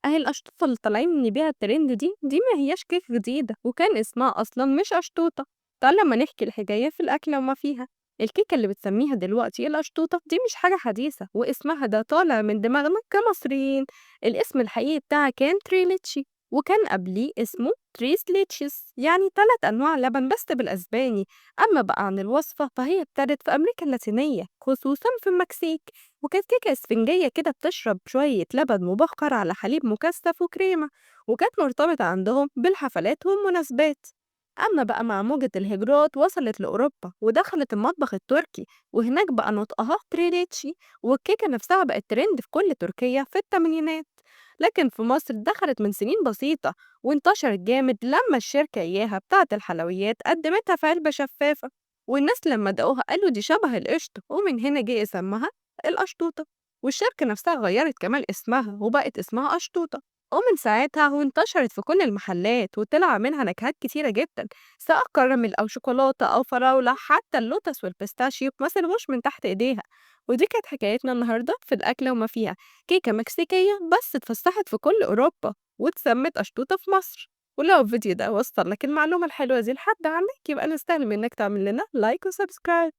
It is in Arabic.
أهي الأشطوطة اللي طالعين نبيع الترند دي ما هياش كيك جديدة، وكان اسمها أصلا مش أشطوطة. تعال لما نحكي الحكاية في الأكلة وما فيها. الكيكة اللي بتسميها دلوقتي الأشطوطة دي مش حاجة حديثة، واسمها ده طالع من دماغنا كمصريين. الاسم الحقيقي بتاعها كان تريليتشي، وكان قبليه اسمه تريس ليتشز، يعني 3 أنواع لبن بس بالأسباني. أما بقى عن الوصفة فهي ابتدت في أمريكا اللاتينية، خصوصا في المكسيك. وكانت كيكة اسفنجية كده بتشرب شوية لبن مبخر على حليب مكثف وكريمة، وكانت مرتبطة عندهم بالحفلات والمناسبات. أما بقى مع موجة الهجرات وصلت لأوروبا ودخلت المطبخ التركي، وهناك بقى نطقها تريليتشي، والكيكة نفسها بقت ترند في كل تركيا في الثمانينات. لكن في مصر دخلت من سنين بسيطة، وانتشرت جامد لما الشركة إياها بتاعة الحلويات قدمتها في علبة شفافة، والناس لما دقوها قالوا دي شبه القشطة، ومن هنا جه اسمها القشطوطة. والشركة نفسها غيرت كمان اسمها وبقت اسمها قشطوطة، ومن ساعتها وانتشرت في كل المحلات وطلع منها نكهات كتيرة جدا، سواء كراميل أو شوكولاتة أو فراولة، حتى اللوتس والبيستاشيو ما سلموش من تحت إيديها. ودي كانت حكايتنا النهاردة في الأكلة وما فيها. كيكة مكسيكية بس اتفسحت في كل أوروبا واتسمت أشطوطة في مصر. ولو الفيديو ده وصل لك المعلومة الحلوة دي لحد عندك، يبقى نستاهل منك تعمل لنا لايك وسبسكرايب.